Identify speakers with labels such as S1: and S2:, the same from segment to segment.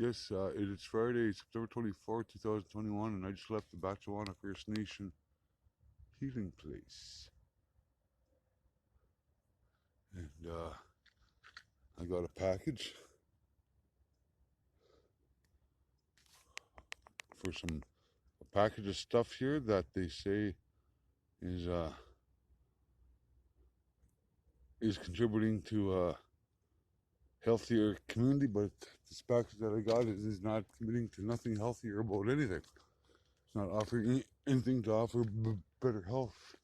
S1: Yes, it is Friday, September 24th, 2021, and I just left the Batchewana First Nation healing place. And I got a package for a package of stuff here that they say is contributing to a healthier community, but this package that I got is not committing to nothing healthier about anything. It's not offering anything to offer better health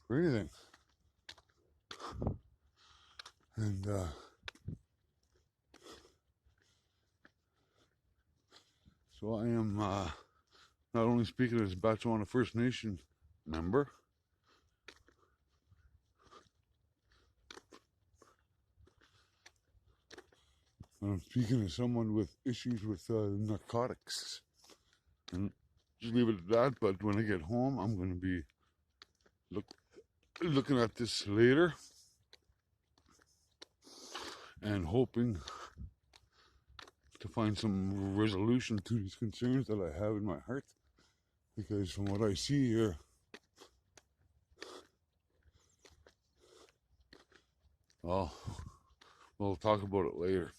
S1: for anything. And so I am not only speaking as a Batchewana First Nation member, I'm speaking as someone with issues with narcotics. And just leave it at that, but when I get home, I'm going to be looking at this later and hoping to find some resolution to these concerns that I have in my heart. Because from what I see here, well, we'll talk about it later.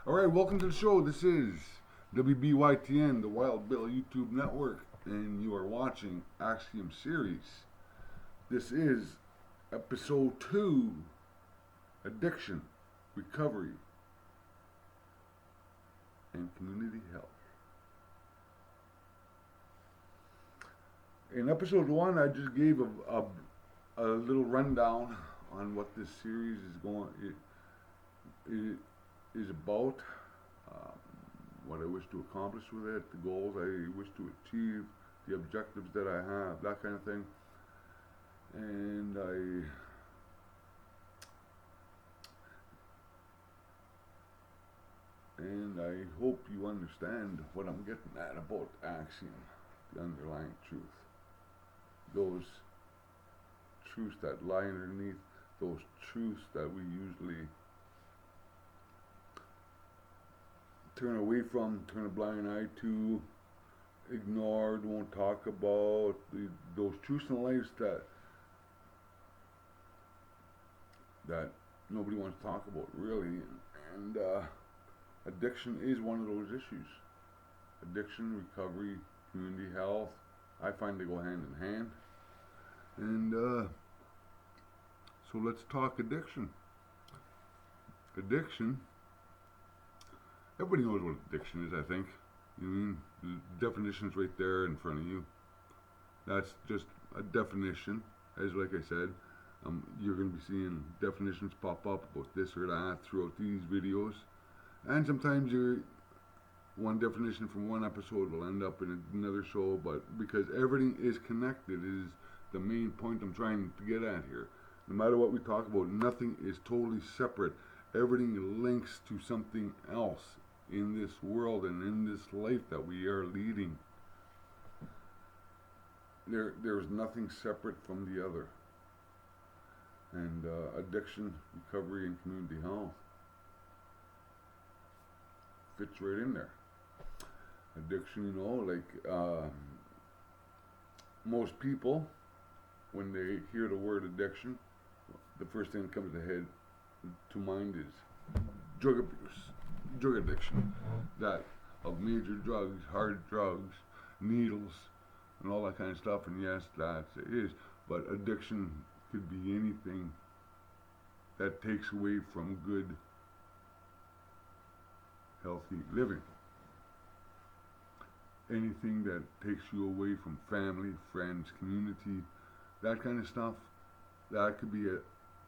S1: All right, welcome to the show. This is WBYTN, the Wild Bill YouTube network, and you are watching Axiom series. This is episode 2, Addiction, Recovery, and Community Health. In episode 1, I just gave a little rundown on what this series is about, what I wish to accomplish with it, the goals I wish to achieve, the objectives that I have, that kind of thing. And I hope you understand what I'm getting at about Axiom, the underlying truth. Those truths that lie underneath, those truths that we usually turn away from, turn a blind eye to, ignored, won't talk about, those truths in life that nobody wants to talk about, really. And addiction is one of those issues. Addiction, recovery, community health, I find they go hand in hand. And so let's talk addiction. Addiction, everybody knows what addiction is, I think. You mean, the definition's right there in front of you. That's just a definition. As like I said, you're going to be seeing definitions pop up about this or that throughout these videos. And sometimes one definition from one episode will end up in another show, but because everything is connected is the main point I'm trying to get at here. No matter what we talk about, nothing is totally separate. Everything links to something else in this world and in this life that we are leading. There's nothing separate from the other. And addiction, recovery, and community health fits right in there. Addiction, most people, when they hear the word addiction, the first thing that comes to mind is drug abuse, drug addiction, that of major drugs, hard drugs, needles, and all that kind of stuff. And yes, that it is, but addiction could be anything that takes away from good, healthy living. Anything that takes you away from family, friends, community, that kind of stuff, that could be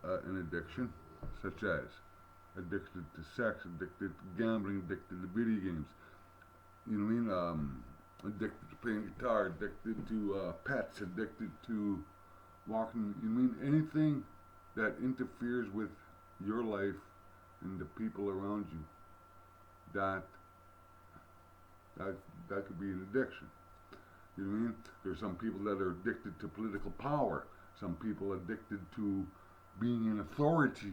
S1: an addiction, such as addicted to sex, addicted to gambling, addicted to video games, addicted to playing guitar, addicted to pets, addicted to walking, anything that interferes with your life and the people around you, that could be an addiction. You know what I mean? There's some people that are addicted to political power, some people addicted to being in authority,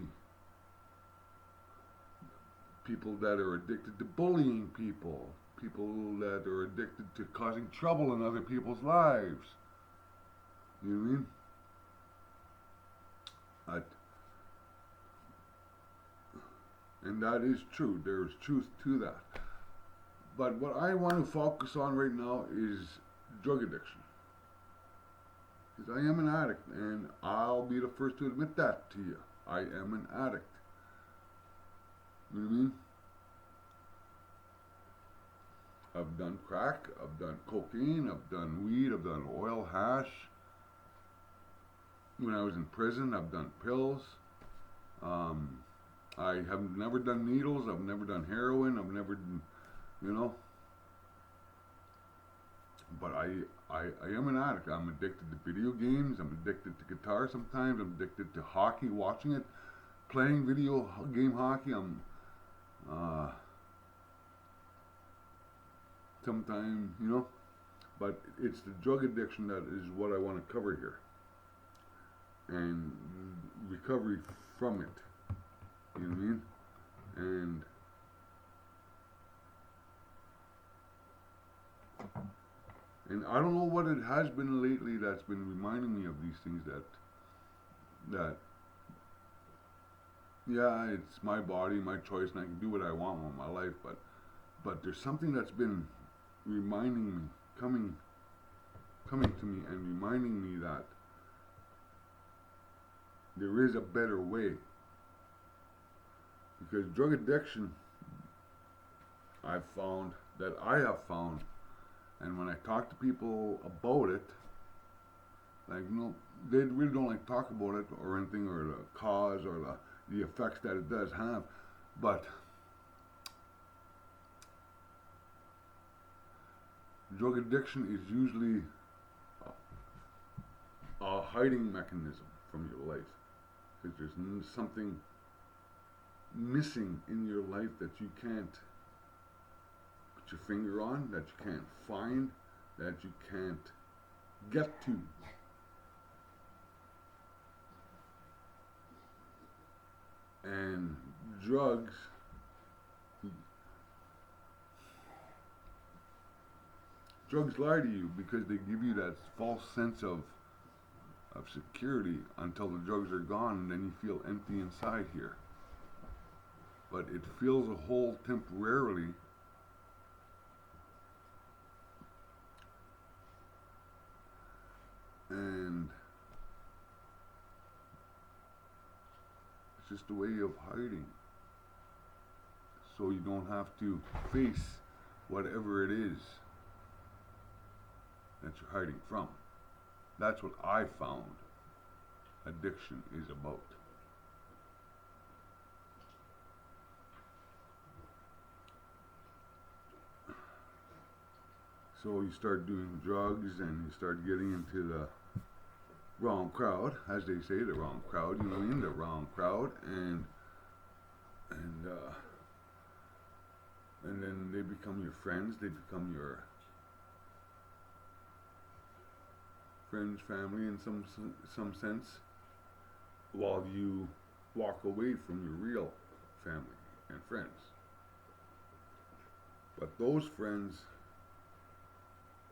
S1: people that are addicted to bullying people, people that are addicted to causing trouble in other people's lives. You know what I mean? And that is true. There's truth to that. But what I want to focus on right now is drug addiction. Because I am an addict, and I'll be the first to admit that to you. I am an addict. You know what I mean? I've done crack, I've done cocaine, I've done weed, I've done oil, hash. When I was in prison, I've done pills. I have never done needles, I've never done heroin, I've never done, But I am an addict. I'm addicted to video games, I'm addicted to guitar sometimes, I'm addicted to hockey, watching it, playing video game hockey. I'm sometimes, but it's the drug addiction that is what I want to cover here, and recovery from it. You know what I mean? And I don't know what it has been lately that's been reminding me of these things, that yeah, it's my body, my choice, and I can do what I want with my life, but there's something that's been reminding me, coming to me and reminding me that there is a better way. Because drug addiction, I have found, and when I talk to people about it, they really don't like to talk about it or anything, or the cause or the effects that it does have, but drug addiction is usually a hiding mechanism from your life, because there's something missing in your life that you can't put your finger on, that you can't find, that you can't get to. And drugs lie to you because they give you that false sense of security until the drugs are gone, and then you feel empty inside here. But it fills a hole temporarily, and it's just a way of hiding, so you don't have to face whatever it is that you're hiding from. That's what I found addiction is about. So you start doing drugs and you start getting into the wrong crowd, as they say, the wrong crowd, the wrong crowd, and and and then they become your friends. They become your friends, family, in some sense, while you walk away from your real family and friends. But those friends,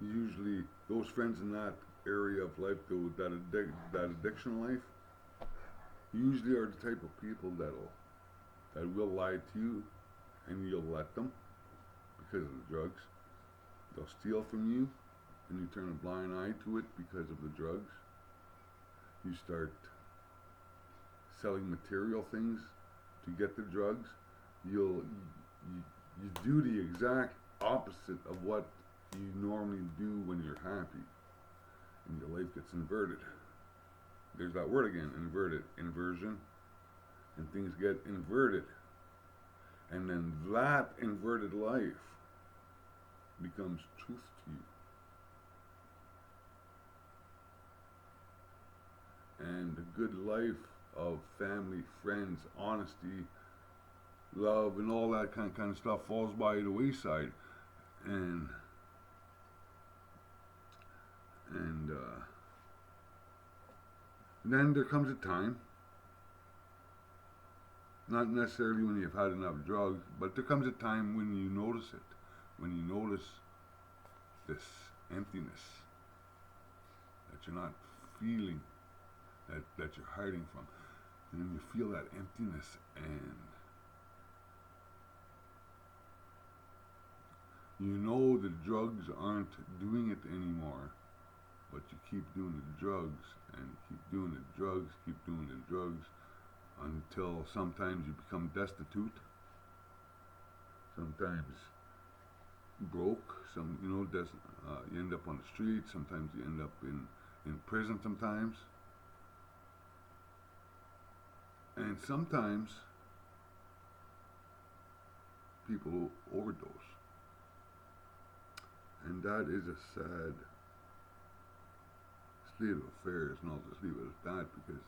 S1: usually those friends in that area of life, that addiction life, usually are the type of people that will lie to you, and you'll let them because of the drugs. They'll steal from you, and you turn a blind eye to it because of the drugs. You start selling material things to get the drugs. You do the exact opposite of what you normally do when you're happy, and your life gets inverted. There's that word again, inverted, inversion, and things get inverted, and then that inverted life becomes truth to you. And the good life of family, friends, honesty, love, and all that kind of stuff falls by the wayside, and then there comes a time, not necessarily when you've had enough drugs, but there comes a time when you notice it, when you notice this emptiness that you're not feeling, that you're hiding from, and then you feel that emptiness, and you know the drugs aren't doing it anymore, but you keep doing the drugs, and keep doing the drugs, keep doing the drugs, until sometimes you become destitute, sometimes broke, you end up on the street, sometimes you end up in prison sometimes, and sometimes people overdose. And that is a sad state of affairs, and I'll just leave it at that, because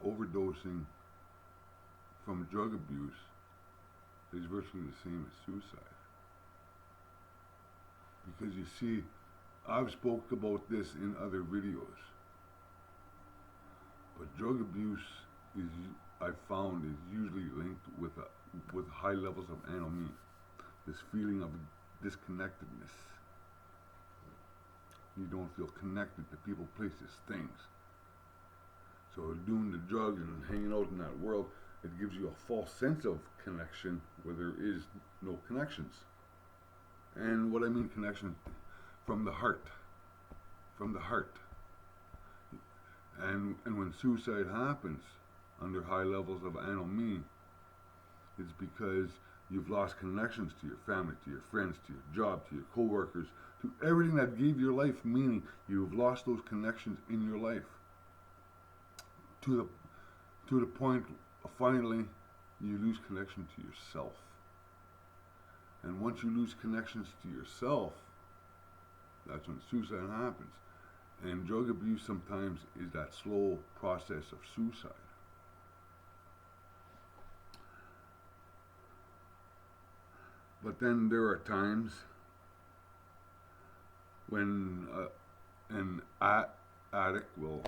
S1: overdosing from drug abuse is virtually the same as suicide. Because you see, I've spoke about this in other videos, but drug abuse I've found is usually linked with high levels of anomie, this feeling of disconnectedness. You don't feel connected to people, places, things. So doing the drugs and hanging out in that world, it gives you a false sense of connection where there is no connections. And what I mean connection, from the heart. From the heart. And when suicide happens under high levels of anomie, it's because you've lost connections to your family, to your friends, to your job, to your co-workers, to everything that gave your life meaning. You've lost those connections in your life. To the point, finally, you lose connection to yourself. And once you lose connections to yourself, that's when suicide happens. And drug abuse sometimes is that slow process of suicide. But then there are times when an addict will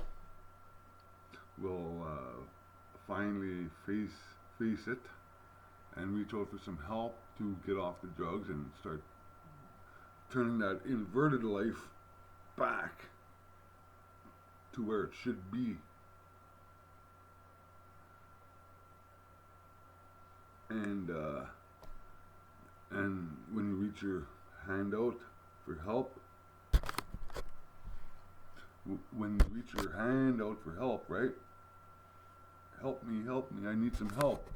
S1: finally face it and reach out for some help to get off the drugs and start turning that inverted life back to where it should be. And when you reach your hand out for help, right? Help me, I need some help.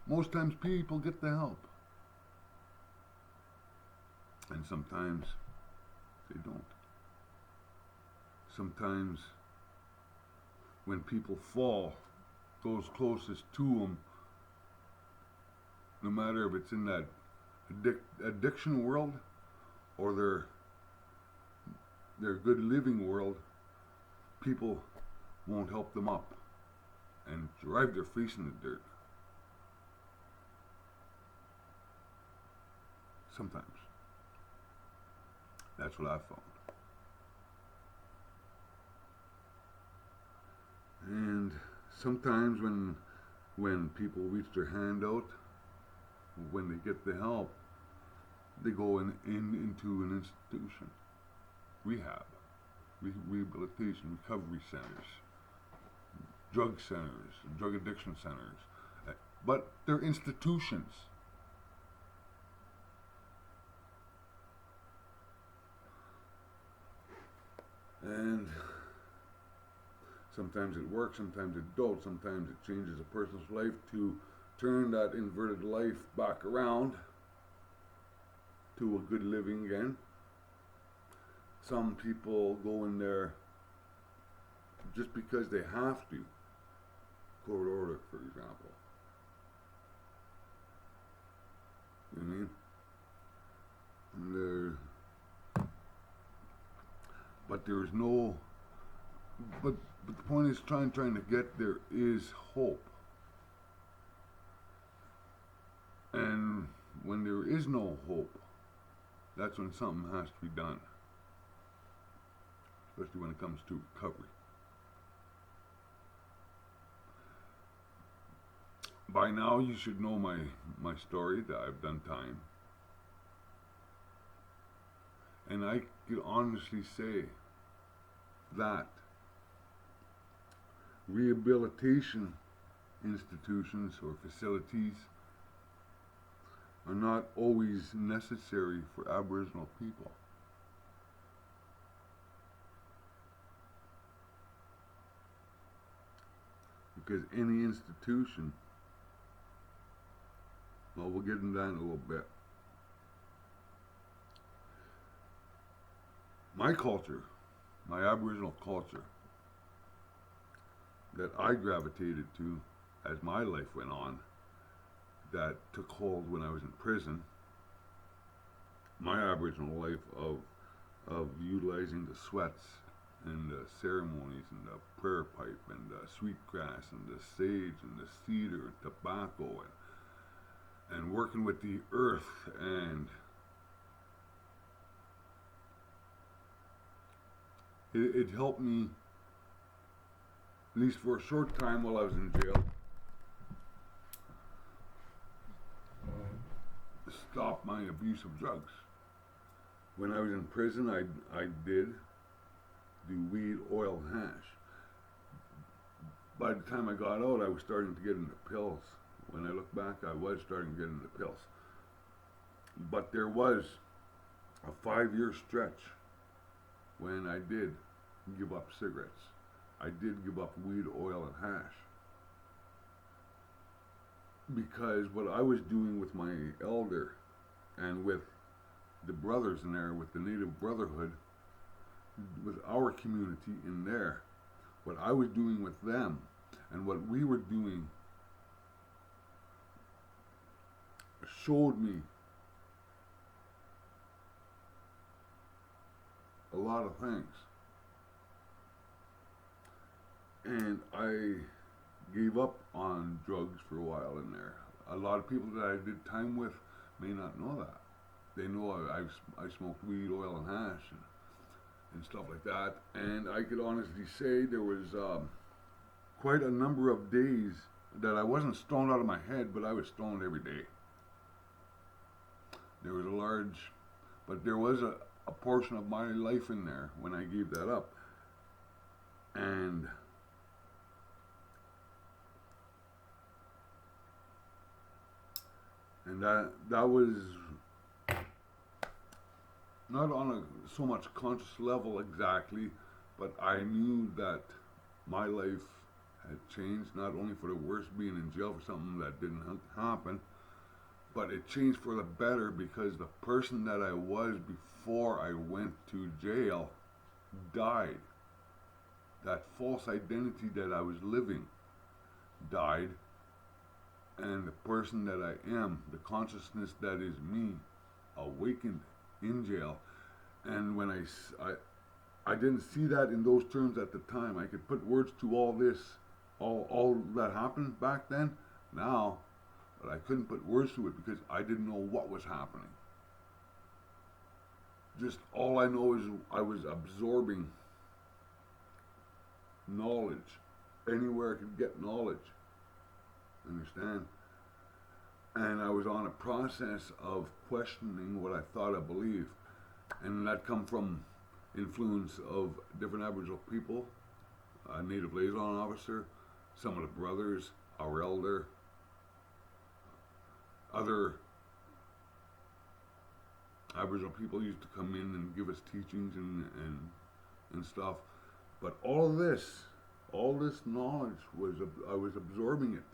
S1: Most times people get the help. And sometimes they don't. Sometimes when people fall, those closest to them, no matter if it's in that addiction world or their good living world, people won't help them up. and drive their face in the dirt. Sometimes. That's what I found. And sometimes when people reach their hand out, when they get the help, they go into an institution, rehab, rehabilitation, recovery centers, drug addiction centers, but they're institutions. And sometimes it works, sometimes it don't, sometimes it changes a person's life to turn that inverted life back around to a good living again. Some people go in there just because they have to. Court order, for example. You know what I mean? And but there's no. But the point is, trying to get there is hope. And when there is no hope, that's when something has to be done. Especially when it comes to recovery. By now you should know my story, that I've done time. And I could honestly say that rehabilitation institutions or facilities are not always necessary for Aboriginal people. Because any institution, well, we'll get into that in a little bit. My culture, my Aboriginal culture, that I gravitated to as my life went on, that took hold when I was in prison, my Aboriginal life of utilizing the sweats and the ceremonies and the prayer pipe and the sweetgrass and the sage and the cedar and tobacco and working with the earth, and it helped me, at least for a short time while I was in jail, stop my abuse of drugs. When I was in prison, I did do weed, oil, and hash. By the time I got out, I was starting to get into pills. When I look back, I was starting to get into pills. But there was a 5-year stretch when I did give up cigarettes. I did give up weed, oil, and hash. Because what I was doing with my elder and with the brothers in there, with the Native Brotherhood, with our community in there, what I was doing with them and what we were doing showed me a lot of things. And I gave up on drugs for a while in there. A lot of people that I did time with may not know that. They know I smoked weed, oil, and hash and stuff like that. And I could honestly say there was quite a number of days that I wasn't stoned out of my head, but I was stoned every day. There was but there was a portion of my life in there when I gave that up. And that was not on a so much conscious level exactly, but I knew that my life had changed, not only for the worse being in jail for something that didn't happen, but it changed for the better because the person that I was before I went to jail died. That false identity that I was living died, and the person that I am, the consciousness that is me, awakened in jail. And when I didn't see that in those terms at the time. I could put words to all this all that happened back then. Now, but I couldn't put words to it because I didn't know what was happening. Just all I know is I was absorbing knowledge anywhere I could get knowledge. Understand? And I was on a process of questioning what I thought I believed, and that come from influence of different Aboriginal people, a Native liaison officer, some of the brothers, our elder, other Aboriginal people used to come in and give us teachings and stuff. But all this knowledge I was absorbing it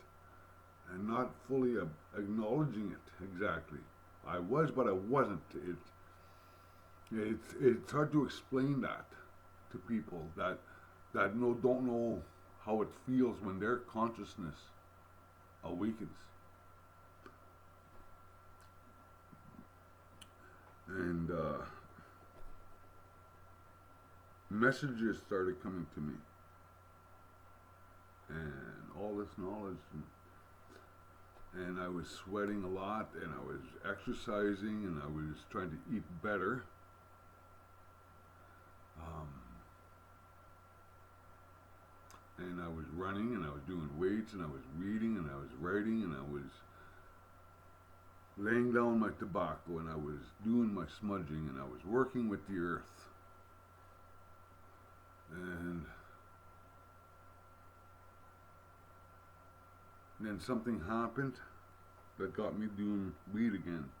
S1: and not fully acknowledging it exactly. I was, but I wasn't. It's hard to explain that to people that don't know how it feels when their consciousness awakens. And messages started coming to me, and all this knowledge, and I was sweating a lot, and I was exercising, and I was trying to eat better. And I was running, and I was doing weights, and I was reading, and I was writing, and I was laying down my tobacco, and I was doing my smudging, and I was working with the earth. And then something happened that got me doing weed again,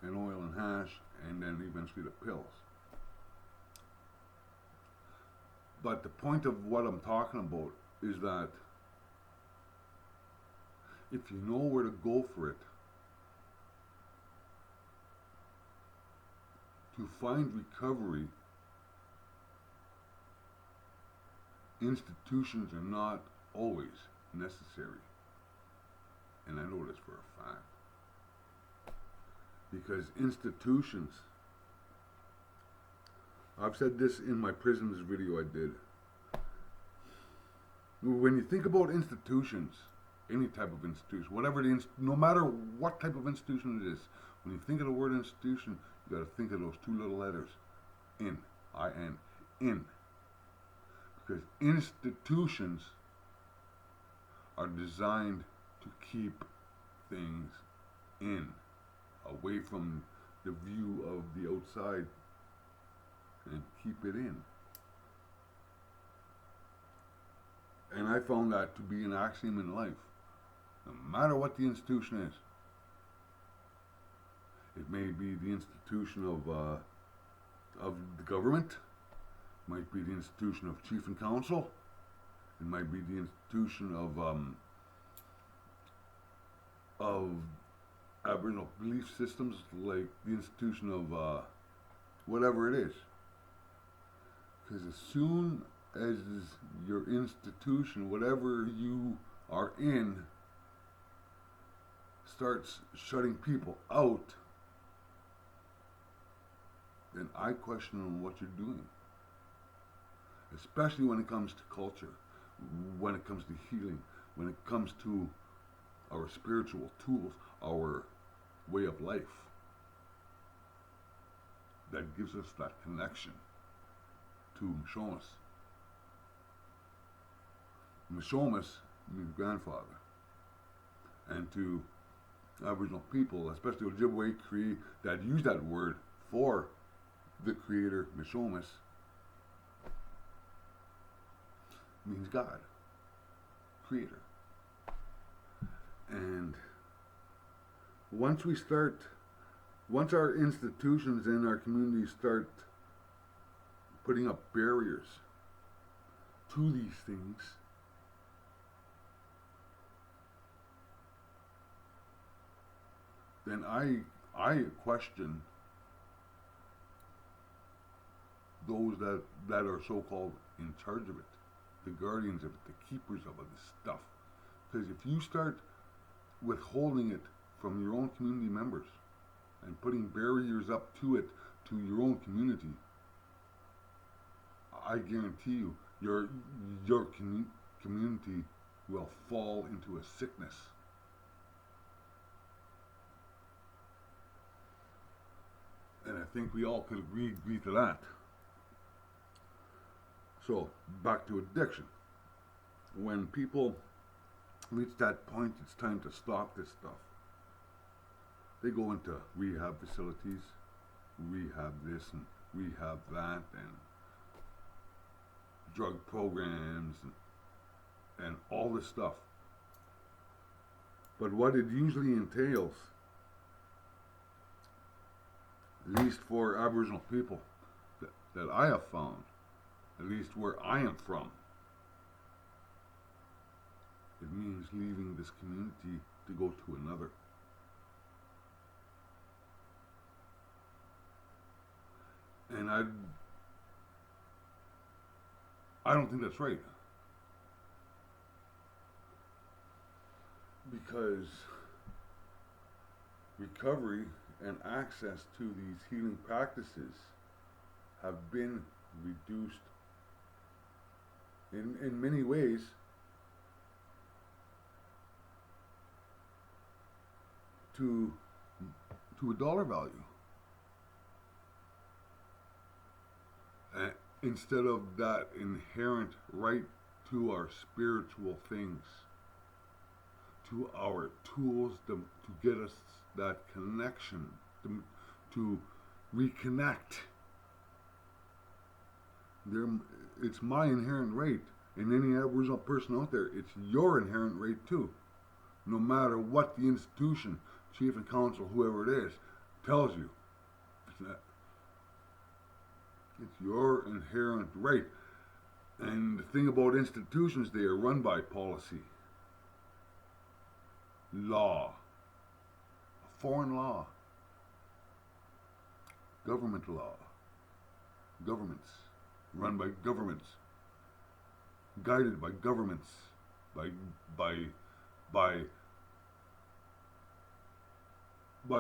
S1: and oil and hash, and then eventually the pills. But the point of what I'm talking about is that if you know where to go for it, to find recovery, institutions are not always necessary. And I know this for a fact. Because institutions, I've said this in my prisons video I did. When you think about institutions, any type of institution, whatever no matter what type of institution it is, when you think of the word institution, you got to think of those two little letters, in, I-N, in. Because institutions are designed to keep things in, away from the view of the outside, and keep it in. And I found that to be an axiom in life. No matter what the institution is. It may be the institution of the government, might be the institution of chief and council, it might be the institution of Aboriginal belief systems, like the institution of whatever it is. Because as soon as your institution, whatever you are in, starts shutting people out, then I question what you're doing. Especially when it comes to culture, when it comes to healing, when it comes to our spiritual tools, our way of life. That gives us that connection to Mishomis. Mishomis means grandfather. And to Aboriginal people, especially Ojibwe Cree, that use that word for the creator, Mishomis, means God, creator. And once our institutions and our communities start putting up barriers to these things, then I question those that are so-called in charge of it, the guardians of it, the keepers of it, this stuff. Because if you start withholding it from your own community members and putting barriers up to it, to your own community, I guarantee you, your community will fall into a sickness. And I think we all could agree to that. So, back to addiction. When people reach that point, it's time to stop this stuff. They go into rehab facilities, rehab this and rehab that, and drug programs, and all this stuff. But what it usually entails, at least for Aboriginal people that I have found, at least where I am from, it means leaving this community to go to another. And I don't think that's right. Because recovery and access to these healing practices have been reduced in many ways to a dollar value. Instead of that inherent right to our spiritual things, to our tools to get us that connection, to reconnect. It's my inherent right, and any Aboriginal person out there, it's your inherent right too. No matter what the institution, chief and council, whoever it is, tells you. It's your inherent right. And the thing about institutions, they are run by policy, law, foreign law, government law, governments, run by governments, guided by governments, by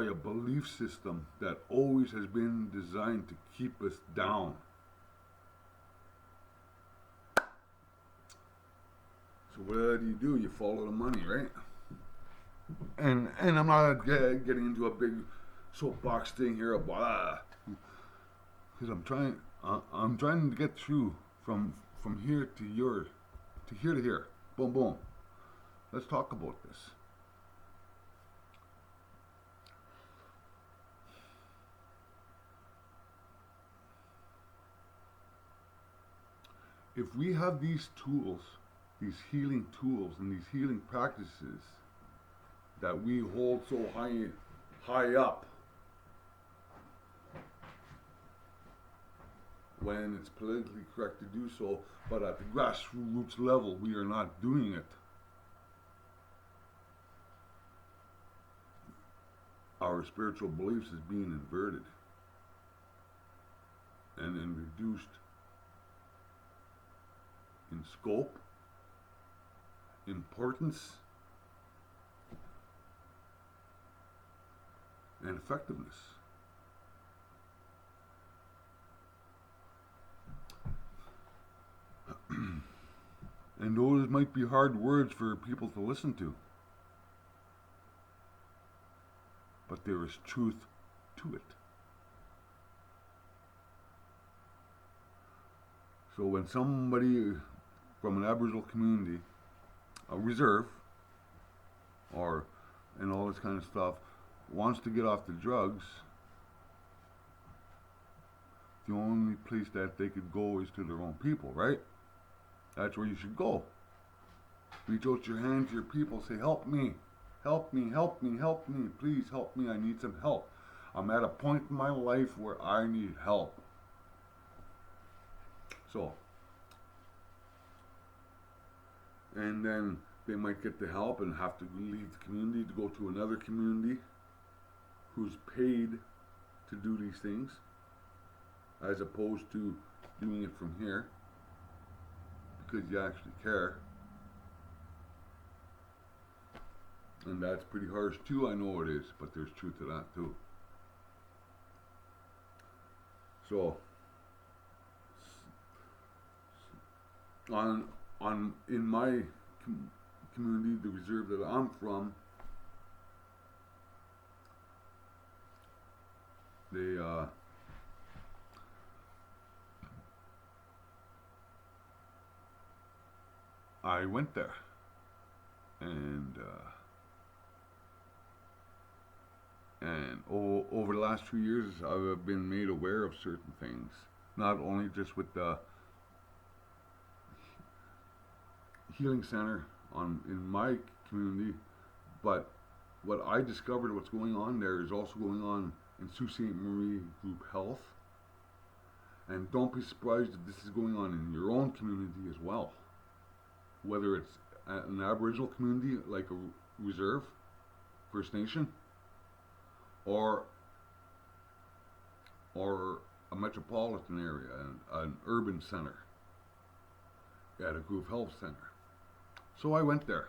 S1: a belief system that always has been designed to keep us down. So what do? You follow the money, right? And I'm not getting into a big soapbox thing here, blah, because I'm trying to get through from here to here. Boom, boom. Let's talk about this. If we have these tools, these healing tools and these healing practices that we hold so high up, when it's politically correct to do so, but at the grassroots level we are not doing it. Our spiritual beliefs is being inverted and then reduced in scope, importance, and effectiveness. And those might be hard words for people to listen to, but there is truth to it. So when somebody from an Aboriginal community, a reserve, and all this kind of stuff, wants to get off the drugs, the only place that they could go is to their own people, right? That's where you should go. Reach out your hand to your people, say, help me, help me, help me, help me, please help me, I need some help. I'm at a point in my life where I need help. So, and then they might get the help and have to leave the community to go to another community who's paid to do these things, as opposed to doing it from here because you actually care. And that's pretty harsh too, I know it is, but there's truth to that too. So in community, the reserve that I'm from, they I went there, and over the last 2 years, I've been made aware of certain things. Not only just with the healing center in my community, but what I discovered, what's going on there, is also going on in Sault Ste. Marie Group Health. And don't be surprised if this is going on in your own community as well. Whether it's an Aboriginal community like a reserve, First Nation, or a metropolitan area, an urban center, at a group health center. So I went there.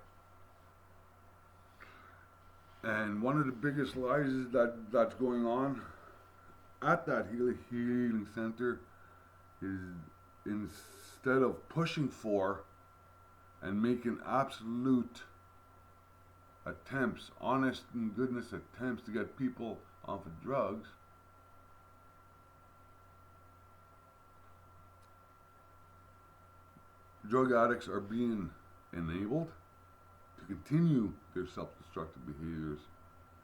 S1: And one of the biggest lies that's going on at that healing center is, instead of pushing for and making absolute attempts, honest and goodness attempts to get people off of drugs, drug addicts are being enabled to continue their self-destructive behaviors,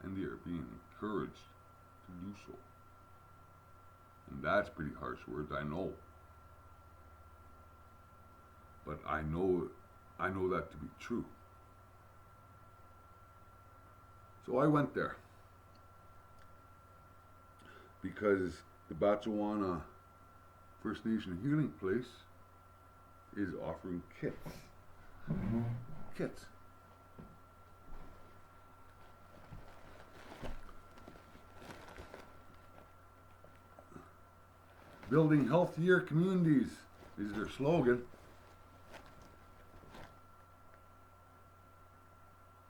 S1: and they are being encouraged to do so. And that's pretty harsh words, I know. But I know that to be true. So I went there because the Batchewana First Nation Healing Place is offering kits. Kits. Building healthier communities is their slogan.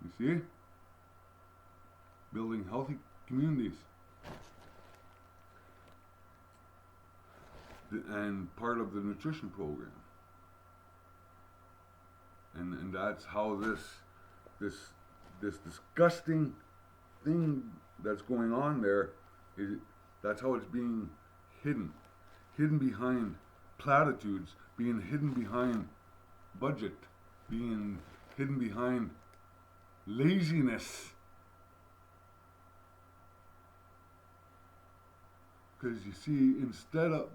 S1: You see? Building healthy communities. And part of the nutrition program. And that's how this disgusting thing that's going on there that's how it's being hidden behind platitudes, being hidden behind budget, being hidden behind laziness. Because you see,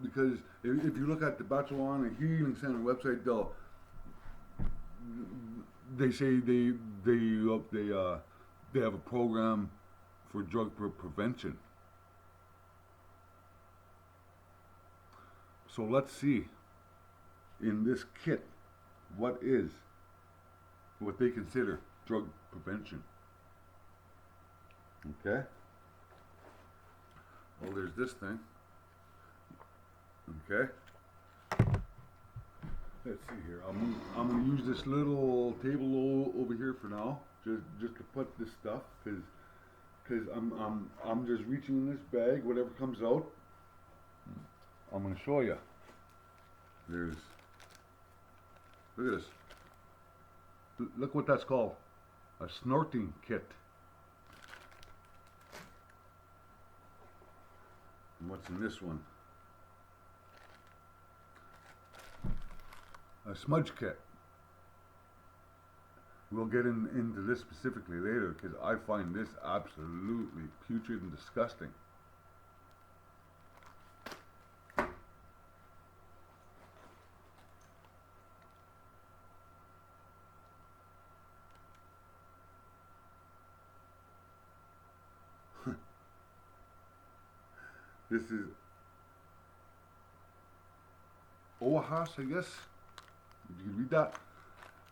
S1: because if you look at the Batchewana Healing Center website, they say they have a program for drug prevention. So let's see in this kit what they consider drug prevention. Okay. Well, there's this thing. Okay. Let's see here. I'm gonna use this little table over here for now, just to put this stuff, because I'm just reaching in this bag. Whatever comes out, I'm gonna show you. Look at this. Look what that's called. A snorting kit. And what's in this one? A smudge kit. We'll get into this specifically later, because I find this absolutely putrid and disgusting. This is Oaxaca, I guess. If you can read that.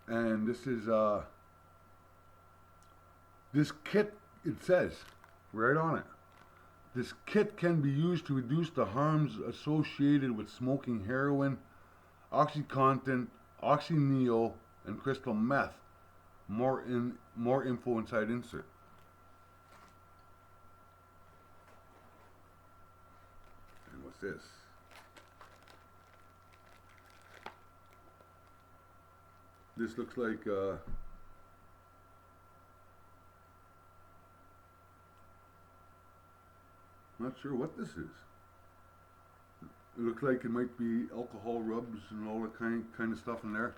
S1: And this is this kit, it says right on it, this kit can be used to reduce the harms associated with smoking heroin, OxyContin, OxyNeo, and crystal meth. More info inside insert. And what's this? This looks like Not sure what this is. It looks like it might be alcohol rubs and all that kind of stuff in there.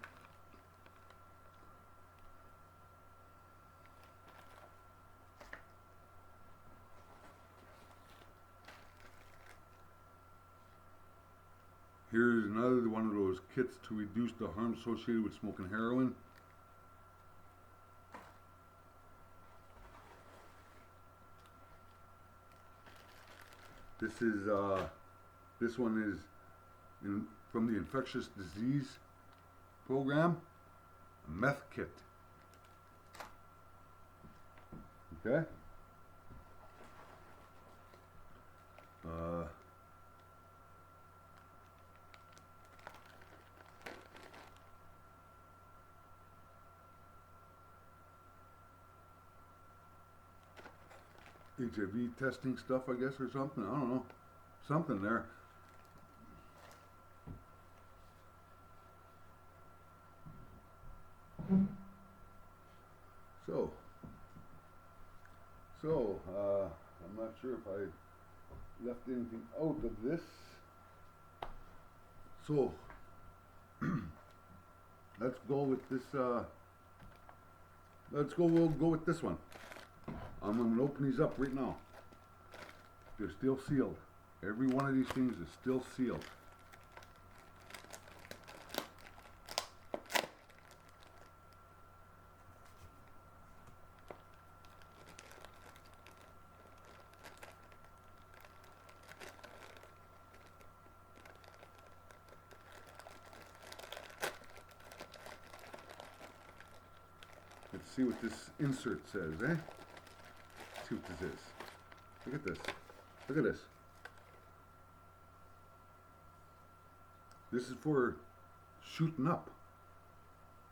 S1: Here's another one of those kits to reduce the harm associated with smoking heroin. This one is from the infectious disease program, a meth kit. Okay. HIV testing stuff, I guess, or something. I don't know. Something there. I'm not sure if I left anything out of this. So, let's go with this, we'll go with this one. I'm going to open these up right now. They're still sealed. Every one of these things is still sealed. Let's see what this insert says, eh? Let's see what this is. Look at this. Look at this. This is for shooting up.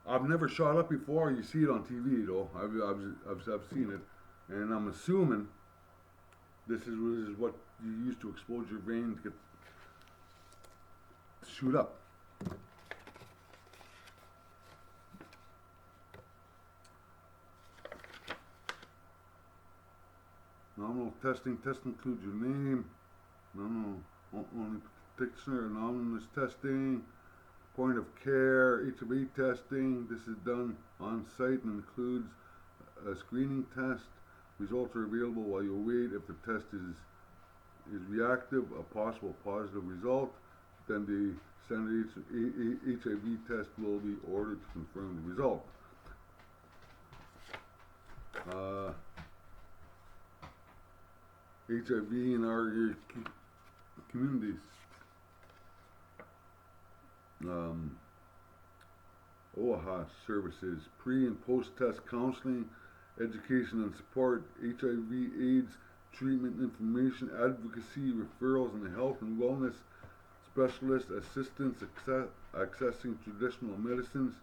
S1: I've never shot up before. You see it on TV though. I've seen it, and I'm assuming this is what you use to explode your vein to shoot up. Nominal testing. Test includes your name. Nominal only dictionary. Anomalous testing. Point of care. HIV testing. This is done on site and includes a screening test. Results are available while you wait. If the test is reactive, a possible positive result, then the standard HIV test will be ordered to confirm the result. HIV in our communities. OAHA services, pre and post-test counseling, education and support, HIV/AIDS treatment information, advocacy, referrals, and health and wellness specialist assistance, accessing traditional medicines.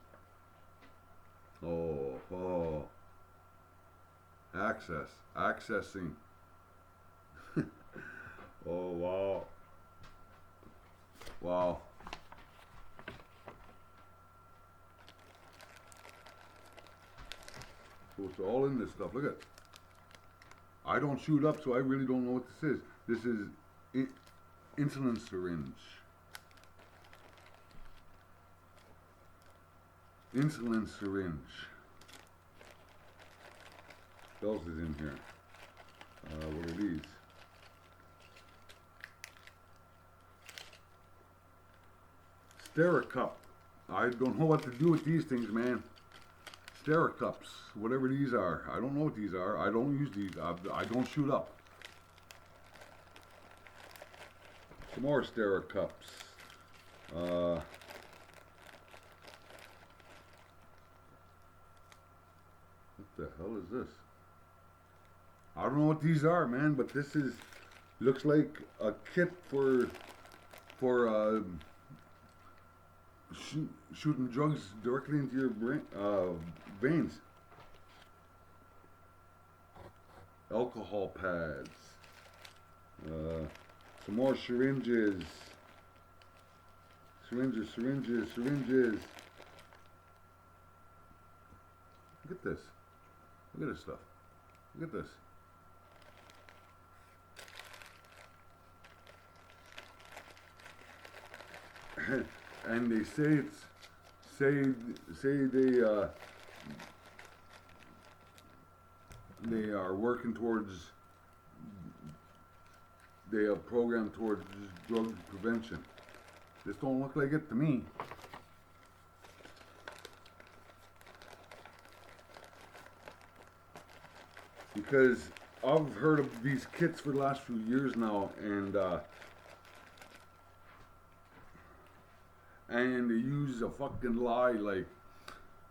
S1: Accessing. Oh, wow. Wow. So it's all in this stuff. Look at it. I don't shoot up, so I really don't know what this is. This is insulin syringe. Insulin syringe. What else is in here? What are these? Cup. I don't know what to do with these things, man. Cups, whatever these are. I don't know what these are. I don't use these. I don't shoot up. Some more cups. What the hell is this? I don't know what these are, man, but this looks like a kit for shooting drugs directly into your brain, veins. Alcohol pads. Some more syringes. Syringes. Look at this. Look at this stuff. Look at this. and they say they are working towards, they are programmed towards drug prevention. This don't look like it to me. Because I've heard of these kits for the last few years now, and they use a fucking lie like,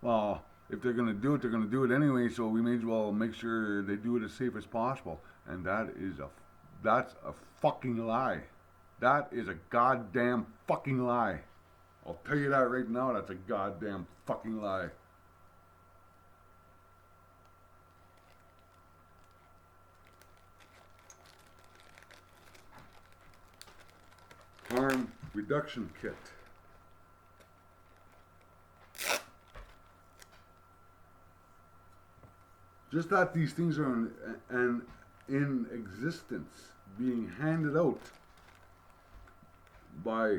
S1: well, if they're gonna do it, they're gonna do it anyway, so we may as well make sure they do it as safe as possible. And that's a fucking lie. That is a goddamn fucking lie. I'll tell you that right now, that's a goddamn fucking lie. Harm reduction kit. Just that these things are in existence, being handed out by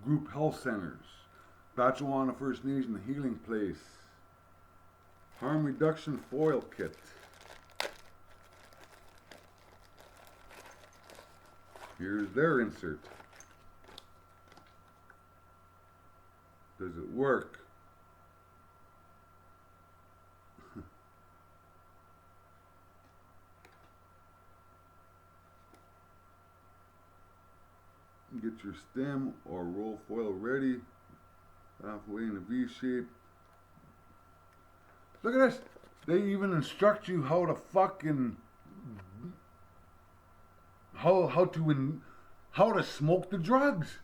S1: group health centers, Batchewana First Nation Healing Place, harm reduction foil kit. Here's their insert. Does it work? Get your stem or roll foil ready, halfway in a V shape. Look at this. They even instruct you how to fucking how to smoke the drugs.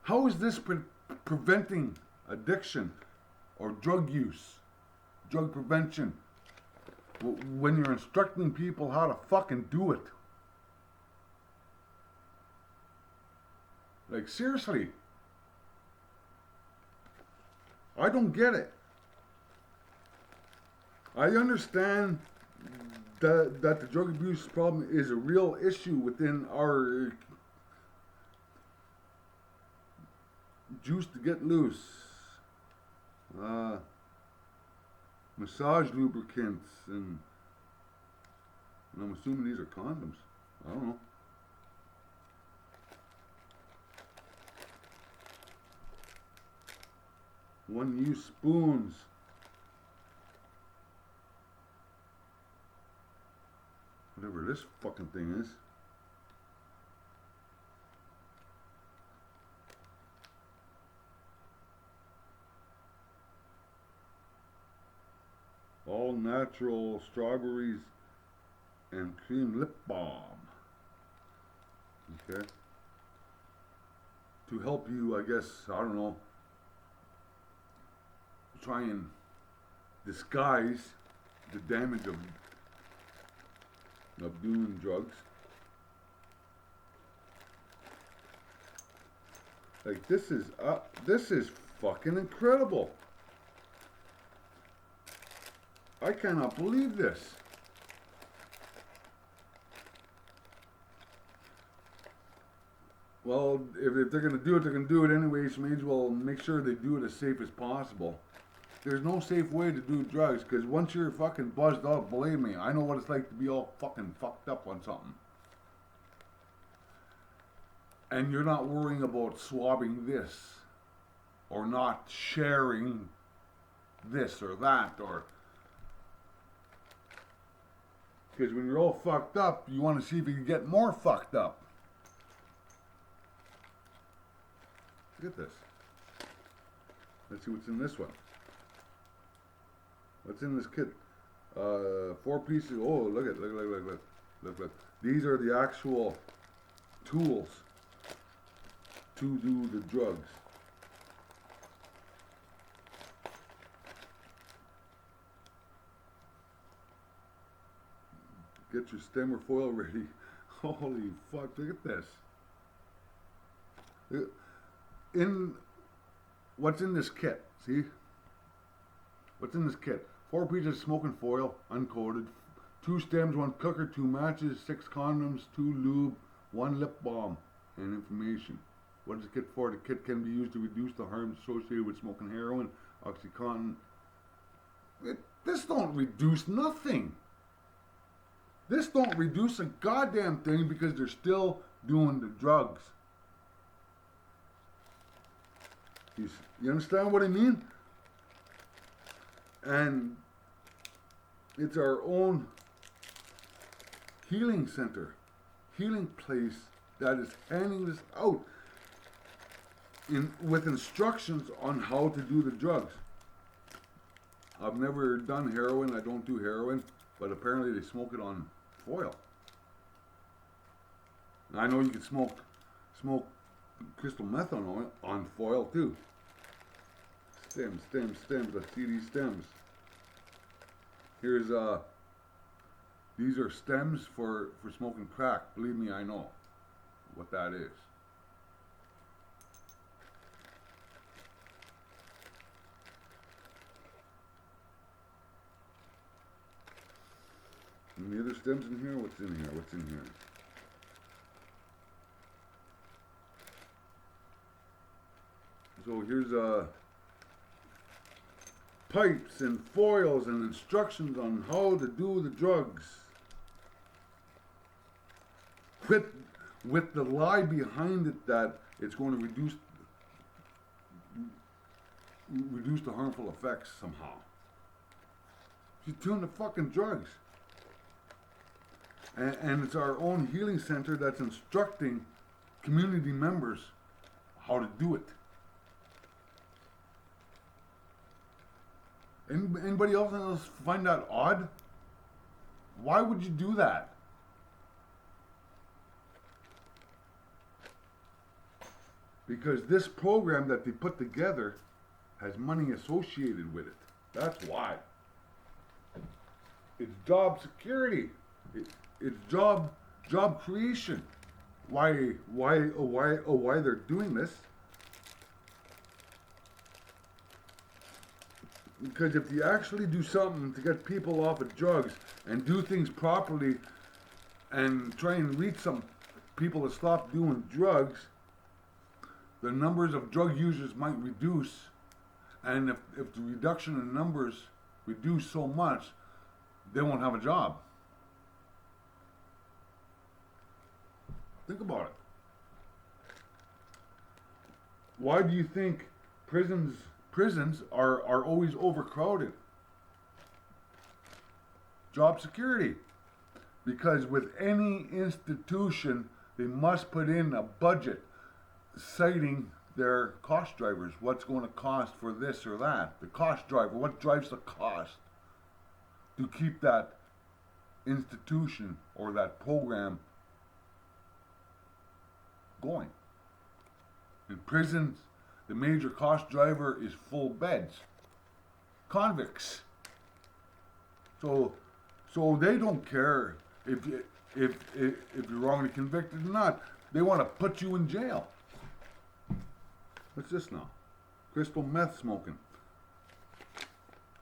S1: How is this preventing addiction or drug use, drug prevention, when you're instructing people how to fucking do it? Like, seriously. I don't get it. I understand that the drug abuse problem is a real issue within our juice to get loose. Massage lubricants, and I'm assuming these are condoms. I don't know. One-use spoons. Whatever this fucking thing is. All natural strawberries and cream lip balm. Okay. To help you, I guess, I don't know, try and disguise the damage of doing drugs. Like, this is fucking incredible. I cannot believe this. Well, if they're going to do it, they're going to do it anyway, so may as well make sure they do it as safe as possible. There's no safe way to do drugs, because once you're fucking buzzed out, believe me, I know what it's like to be all fucking fucked up on something. And you're not worrying about swabbing this, or not sharing this or that, or... Because when you're all fucked up, you want to see if you can get more fucked up. Look at this. Let's see what's in this one. What's in this kit? 4 pieces. Oh, look. These are the actual tools to do the drugs. Get your stem or foil ready. Holy fuck, look at this. What's in this kit? See? What's in this kit? 4 pieces of smoking foil, uncoated. 2 stems, 1 cooker, 2 matches, 6 condoms, 2 lube, One lip balm and information. What is the kit for? The kit can be used to reduce the harms associated with smoking heroin, Oxycontin. This don't reduce nothing. This don't reduce a goddamn thing because they're still doing the drugs. You understand what I mean? And it's our own healing center, healing place that is handing this out with instructions on how to do the drugs. I've never done heroin, I don't do heroin, but apparently they smoke it on foil. I know you can smoke crystal meth on foil too. Stems, the CD stems. Here's these are stems for smoking crack. Believe me, I know what that is. Any other stems in here? What's in here? What's in here? So here's pipes and foils and instructions on how to do the drugs. With the lie behind it that it's going to reduce the harmful effects somehow. She's doing the fucking drugs. And it's our own healing center that's instructing community members how to do it. Anybody else find that odd? Why would you do that? Because this program that they put together has money associated with it. That's why. It's job security. It's job creation. Why they're doing this? Because if you actually do something to get people off of drugs and do things properly and try and reach some people to stop doing drugs, the numbers of drug users might reduce. And if the reduction in numbers reduce so much, they won't have a job. Think about it. Why do you think prisons are always overcrowded? Job security. Because with any institution, they must put in a budget citing their cost drivers. What's going to cost for this or that? The cost driver. What drives the cost to keep that institution or that program going? In prisons, the major cost driver is full beds. Convicts. So they don't care if you're wrongly convicted or not. They want to put you in jail. What's this now? Crystal meth smoking.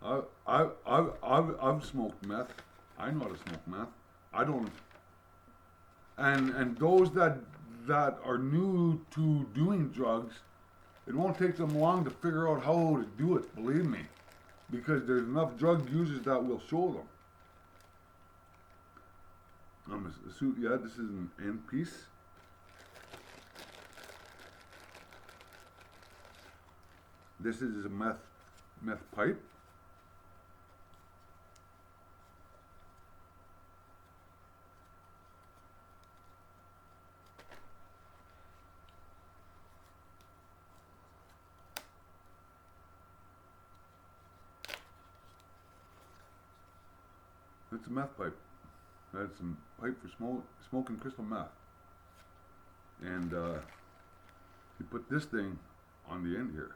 S1: I've smoked meth. I know how to smoke meth. I don't. And those that are new to doing drugs, it won't take them long to figure out how to do it, believe me. Because there's enough drug users that will show them. Yeah, this is an end piece. This is a meth pipe. It's a meth pipe. That's some pipe for smoking crystal meth. And you put this thing on the end here.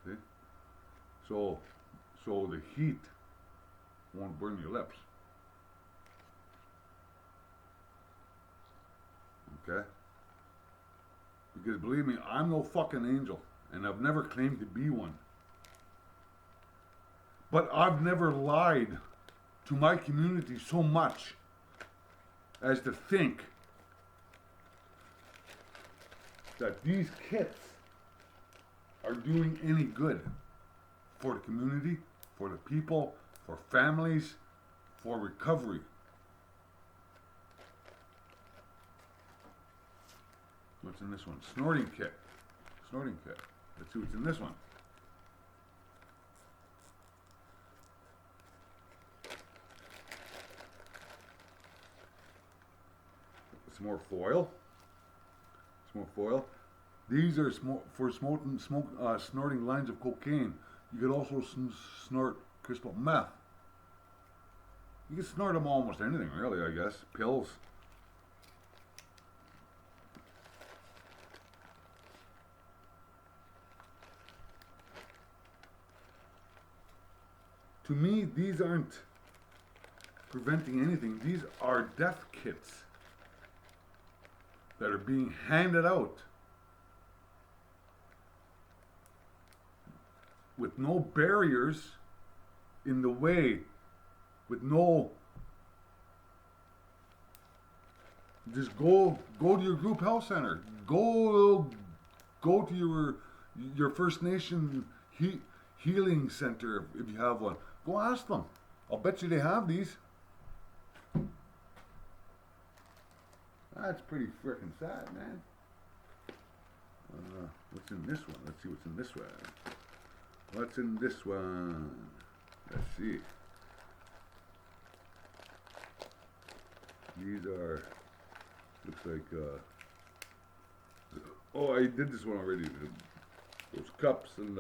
S1: See? So the heat won't burn your lips. Okay? Because believe me, I'm no fucking angel. And I've never claimed to be one. But I've never lied to my community so much as to think that these kits are doing any good for the community, for the people, for families, for recovery. What's in this one? Snorting kit. Snorting kit. Let's see what's in this one. Some more foil. Some more foil. These are for snorting lines of cocaine. You could also snort crystal meth. You can snort them almost anything, really, I guess. Pills. To me, these aren't preventing anything. These are death kits that are being handed out with no barriers in the way, with no, just go to your group health center, go to your First Nation healing center if you have one. Go ask them. I'll bet you they have these. That's pretty freaking sad, man. What's in this one? Let's see what's in this one. What's in this one? Let's see. These are, looks like, oh, I did this one already. Those cups and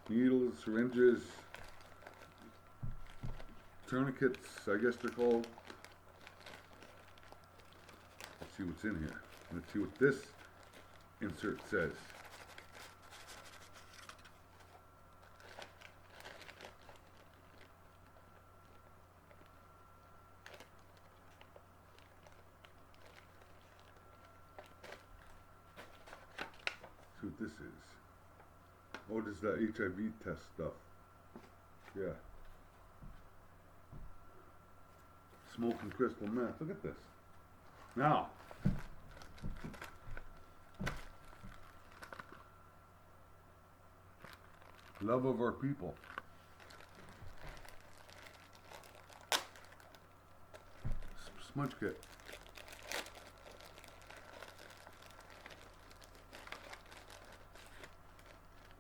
S1: needles, syringes, tourniquets, I guess they're called. Let's see what's in here. Let's see what this insert says. See what this is. Oh, this is that HIV test stuff. Yeah. Smoking crystal meth. Look at this. Now, love of our people. Smudge kit.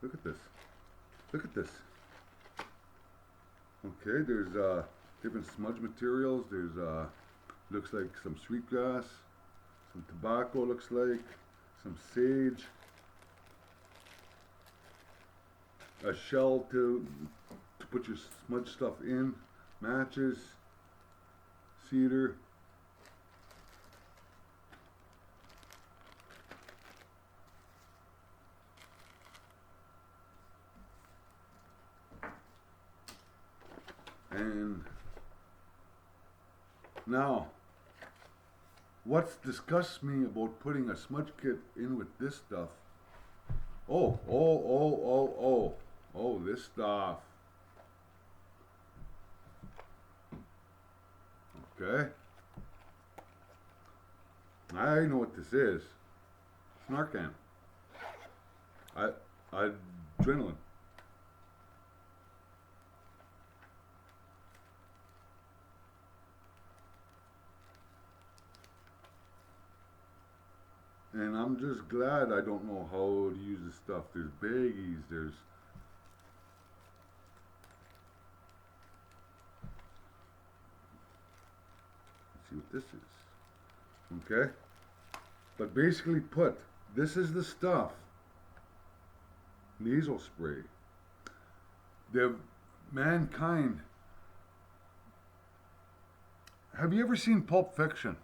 S1: Look at this. Look at this. Okay, there's different smudge materials. There's looks like some sweetgrass, some tobacco looks like, some sage, a shell to put your smudge stuff in, matches, cedar. And now, what's disgusts me about putting a smudge kit in with this stuff? Oh, this stuff. Okay. I know what this is. Narcan. Adrenaline. And I'm just glad I don't know how to use this stuff. There's baggies, there's... Let's see what this is. Okay? But basically put, this is the stuff. Nasal spray. Mankind. Have you ever seen Pulp Fiction?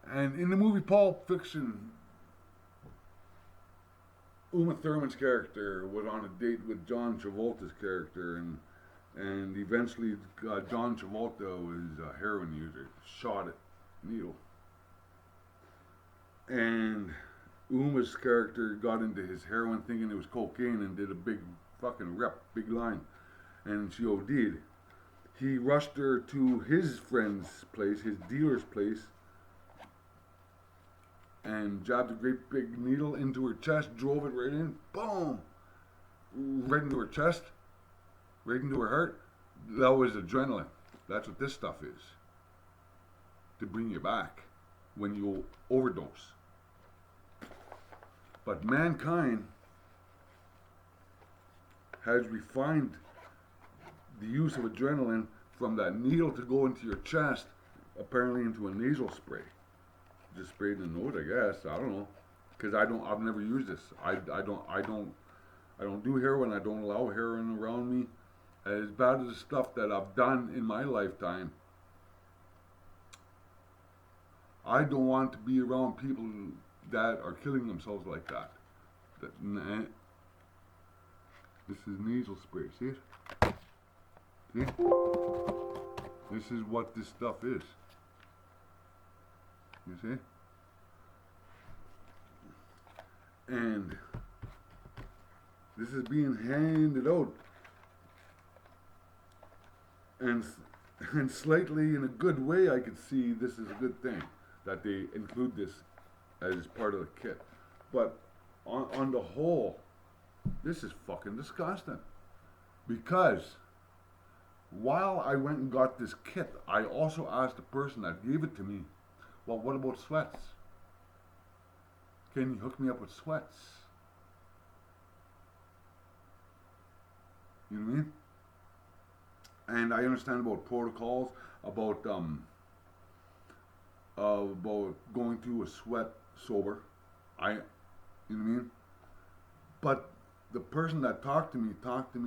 S1: And in the movie Pulp Fiction, Uma Thurman's character was on a date with John Travolta's character, and eventually John Travolta was a heroin user, shot it, needle. And Uma's character got into his heroin thinking it was cocaine and did a big fucking big line, and she OD'd. He rushed her to his friend's place, his dealer's place, and jabbed a great big needle into her chest, drove it right in, boom, right into her chest, right into her heart. That was adrenaline. That's what this stuff is. To bring you back when you overdose. But mankind has refined the use of adrenaline from that needle to go into your chest, apparently into a nasal spray. Just sprayed in the nose, I guess. I don't know, because I've never used this. I don't do heroin. I don't allow heroin around me. As bad as the stuff that I've done in my lifetime, I don't want to be around people that are killing themselves like that. This is nasal spray. See it? See? This is what this stuff is. You see? And this is being handed out. And slightly in a good way, I could see this is a good thing that they include this as part of the kit. But on the whole, this is fucking disgusting. Because while I went and got this kit, I also asked the person that gave it to me, well, what about sweats? Can you hook me up with sweats? You know what I mean? And I understand about protocols, about going through a sweat sober. You know what I mean? But the person that talked to me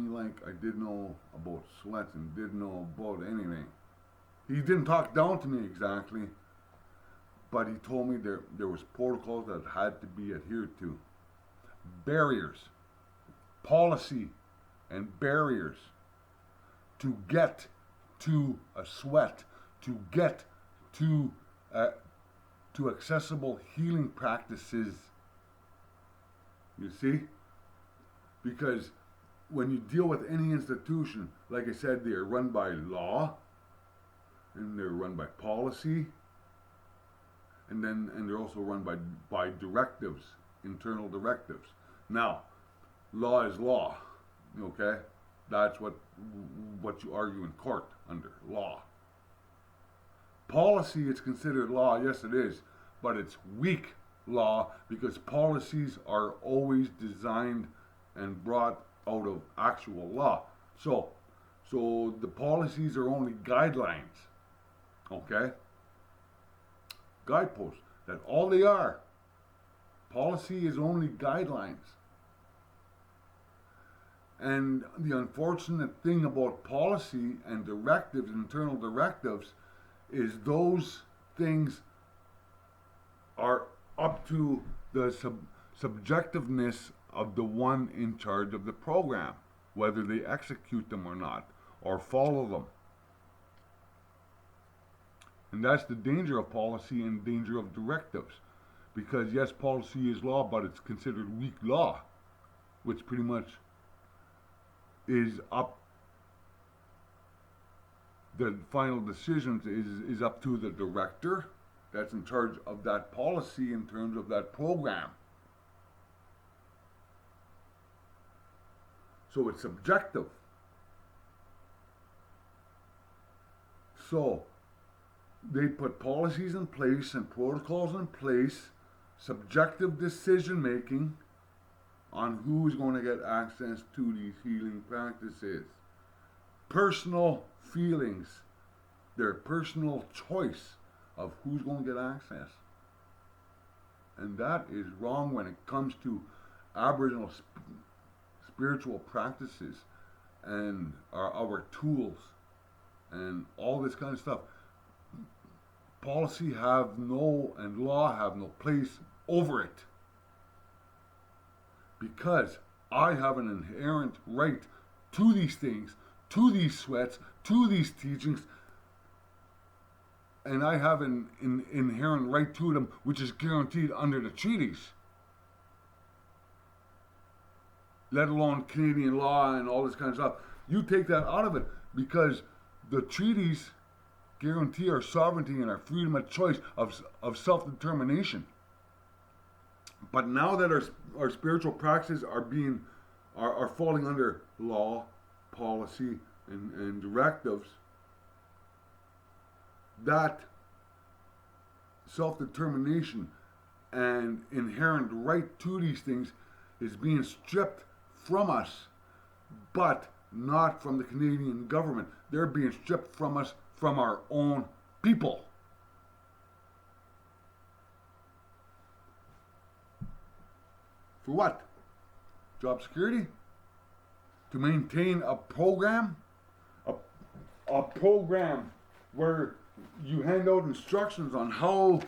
S1: like I didn't know about sweats and didn't know about anything. He didn't talk down to me exactly, but he told me there was protocols that had to be adhered to. Barriers, policy, and barriers to get to a sweat, to get to accessible healing practices. You see? Because when you deal with any institution, like I said, they are run by law, and they're run by policy, and they're also run by directives, internal directives. Now, law is law, okay? That's what you argue in court under, law. Policy is considered law, yes it is, but it's weak law because policies are always designed and brought out of actual law. So the policies are only guidelines, okay? Guideposts, that's all they are. Policy is only guidelines. And the unfortunate thing about policy and directives, internal directives, is those things are up to the subjectiveness of the one in charge of the program, whether they execute them or not, or follow them. And that's the danger of policy and danger of directives. Because yes, policy is law, but it's considered weak law, which pretty much is up, the final decisions is up to the director that's in charge of that policy in terms of that program. So it's subjective. So they put policies in place and protocols in place, subjective decision making on who's going to get access to these healing practices. Personal feelings, their personal choice of who's going to get access. And that is wrong when it comes to Aboriginal spiritual practices and our tools and all this kind of stuff. Policy and law have no place over it. Because I have an inherent right to these things, to these sweats, to these teachings, and I have an inherent right to them, which is guaranteed under the treaties. Let alone Canadian law and all this kind of stuff. You take that out of it because The treaties guarantee our sovereignty and our freedom of choice of self-determination. But now that our spiritual practices are falling under law, policy, and directives, that self-determination and inherent right to these things is being stripped from us, but not from the Canadian government. They're being stripped from us, from our own people. For what? Job security? To maintain a program? A program where you hand out instructions on how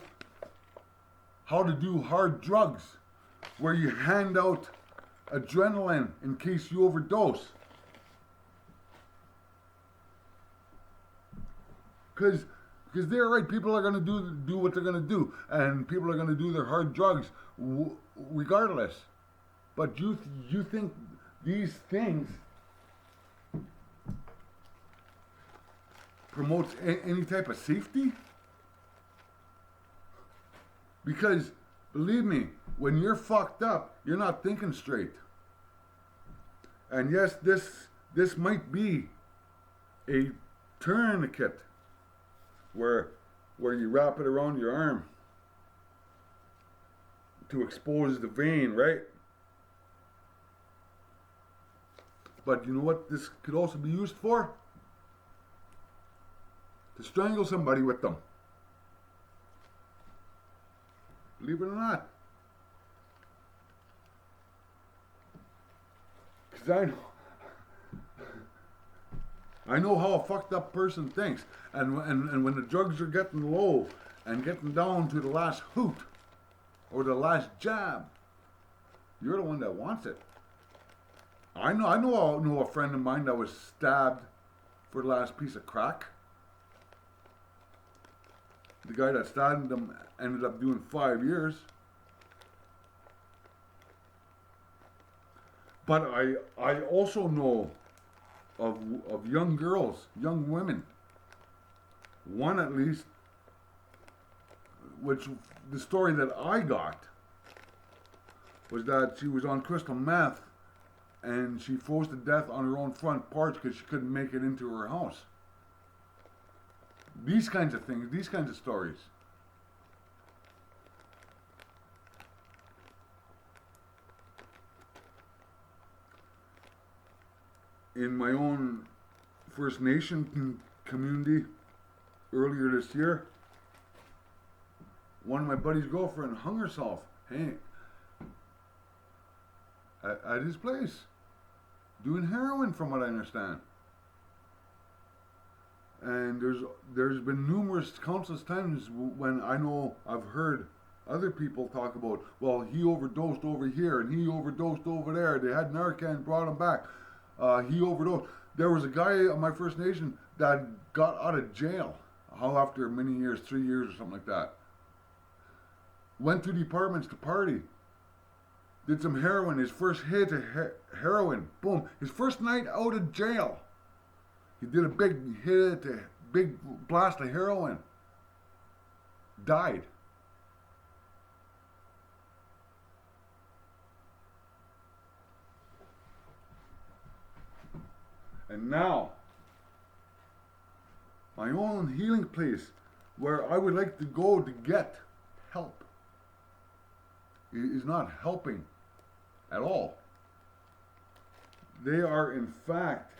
S1: to do hard drugs, where you hand out adrenaline in case you overdose. Because they're right, people are going to do what they're going to do, and people are going to do their hard drugs regardless. But you think these things promotes any type of safety? Because believe me, when you're fucked up, you're not thinking straight. And yes, this might be a tourniquet where you wrap it around your arm to expose the vein, right? But you know what this could also be used for? To strangle somebody with them. Believe it or not. Because I know how a fucked up person thinks. And when the drugs are getting low and getting down to the last hoot or the last jab, you're the one that wants it. I know a friend of mine that was stabbed for the last piece of crack. The guy that stabbed him ended up doing 5 years. But I also know of young girls, young women, one at least, which the story that I got was that she was on crystal meth and she froze to death on her own front porch because she couldn't make it into her house. These kinds of things, these kinds of stories. In my own First Nation community earlier this year, one of my buddy's girlfriend hung herself, at his place, doing heroin from what I understand. And there's been countless times when I know I've heard other people talk about, well, he overdosed over here and he overdosed over there. They had Narcan, brought him back. He overdosed. There was a guy on my First Nation that got out of jail. How after many years, 3 years or something like that. Went to the apartments to party. Did some heroin. His first hit of heroin. Boom. His first night out of jail. He did a big hit, a big blast of heroin. Died. And now, my own healing place where I would like to go to get help is not helping at all. They are in fact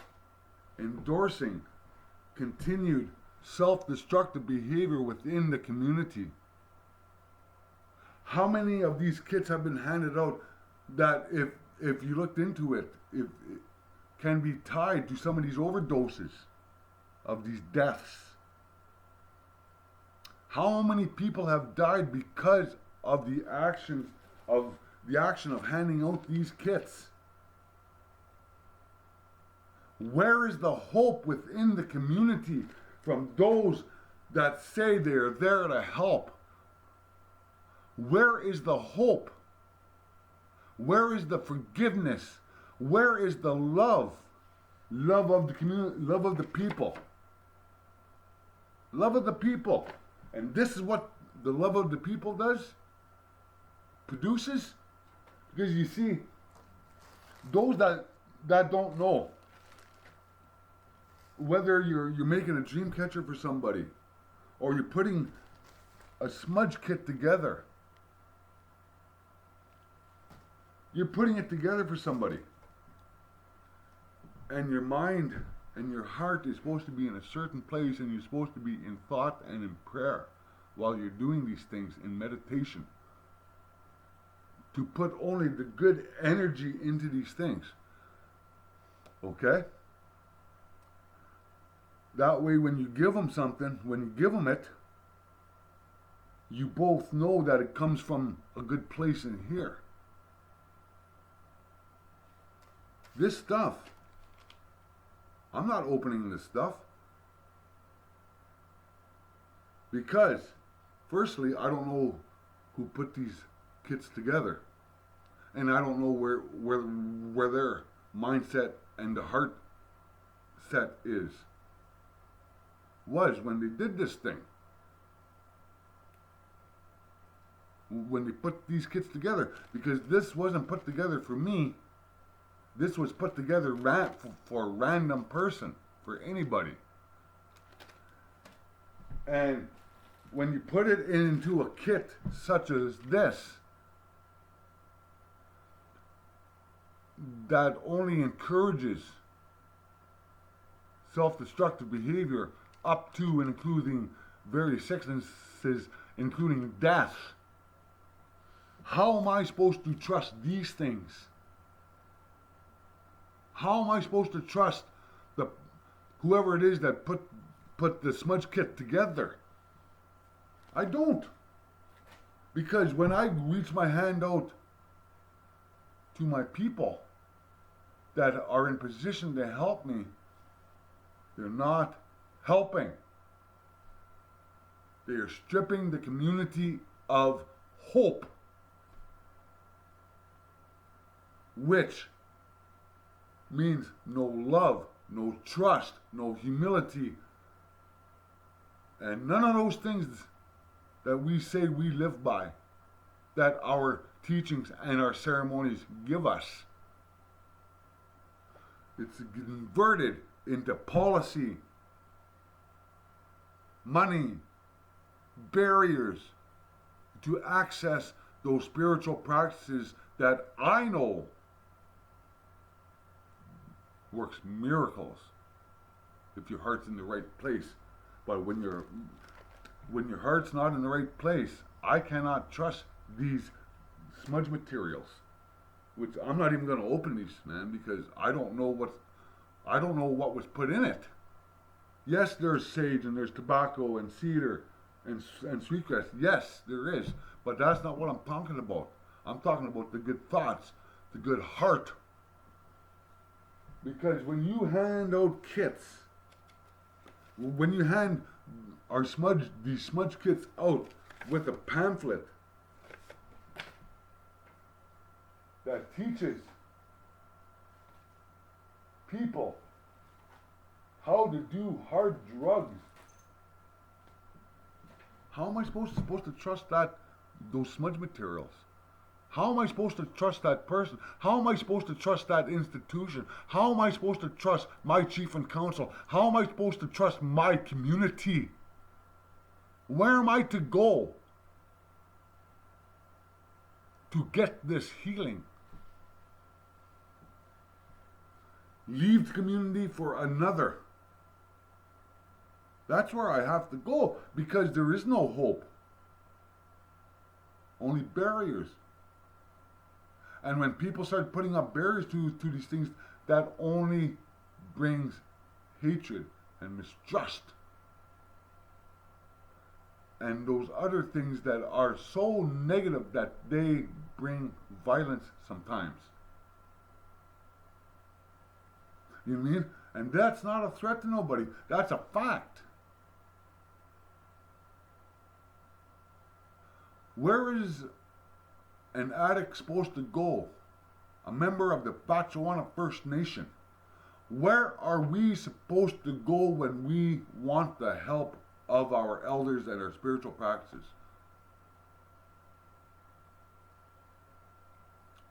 S1: endorsing continued self-destructive behavior within the community. How many of these kits have been handed out that if you looked into it, if can be tied to some of these overdoses of these deaths? How many people have died because of the action of handing out these kits? Where is the hope within the community from those that say they're there to help? Where is the hope? Where is the forgiveness? Where is the love? Love of the community, love of the people. Love of the people. And this is what the love of the people produces. Because you see, those that don't know, whether you're making a dream catcher for somebody, or you're putting a smudge kit together, you're putting it together for somebody, and your mind and your heart is supposed to be in a certain place, and you're supposed to be in thought and in prayer while you're doing these things in meditation, to put only the good energy into these things. Okay? That way, when you give them something, when you give them it, you both know that it comes from a good place in here. This stuff, I'm not opening this stuff because, firstly, I don't know who put these kits together, and I don't know where their mindset and the heart set was when they did this thing. When they put these kits together, because this wasn't put together for me. This was put together for a random person, for anybody. And when you put it into a kit such as this, that only encourages self-destructive behavior up to and including various sicknesses, including death. How am I supposed to trust these things? How am I supposed to trust whoever it is that put the smudge kit together? I don't. Because when I reach my hand out to my people that are in position to help me, they're not helping. They are stripping the community of hope, which means no love, no trust, no humility, and none of those things that we say we live by, that our teachings and our ceremonies give us. It's converted into policy, money, barriers to access those spiritual practices that I know works miracles if your heart's in the right place. But when your heart's not in the right place, I cannot trust these smudge materials, which I'm not even going to open these, man, because I don't know what was put in it. Yes, there's sage and there's tobacco and cedar and sweetgrass. Yes, there is, but that's not what I'm talking about. I'm talking about the good thoughts, the good heart. Because when you hand out kits, when you hand these smudge kits out with a pamphlet that teaches people how to do hard drugs, how am I supposed to trust those smudge materials? How am I supposed to trust that person? How am I supposed to trust that institution? How am I supposed to trust my chief and council? How am I supposed to trust my community? Where am I to go to get this healing? Leave the community for another. That's where I have to go, because there is no hope. Only barriers. And when people start putting up barriers to these things, that only brings hatred and mistrust. And those other things that are so negative that they bring violence sometimes. You know what I mean? And that's not a threat to nobody. That's a fact. Where is an addict supposed to go? A member of the Batchewana First Nation. Where are we supposed to go when we want the help of our elders and our spiritual practices.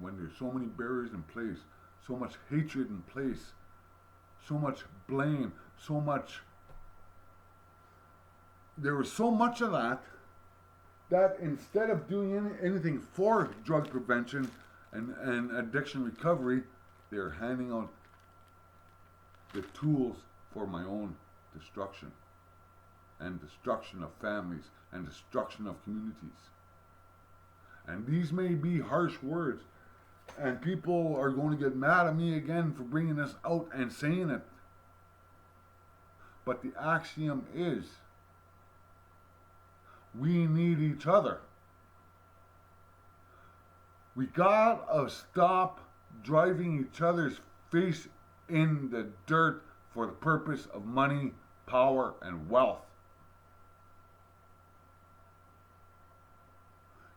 S1: When there's so many barriers in place, so much hatred in place, so much blame, so much, there was so much of that, that instead of doing anything for drug prevention and addiction recovery, they're handing out the tools for my own destruction and destruction of families and destruction of communities. And these may be harsh words, and people are going to get mad at me again for bringing this out and saying it. But the axiom is, we need each other. We gotta stop driving each other's face in the dirt for the purpose of money, power, and wealth.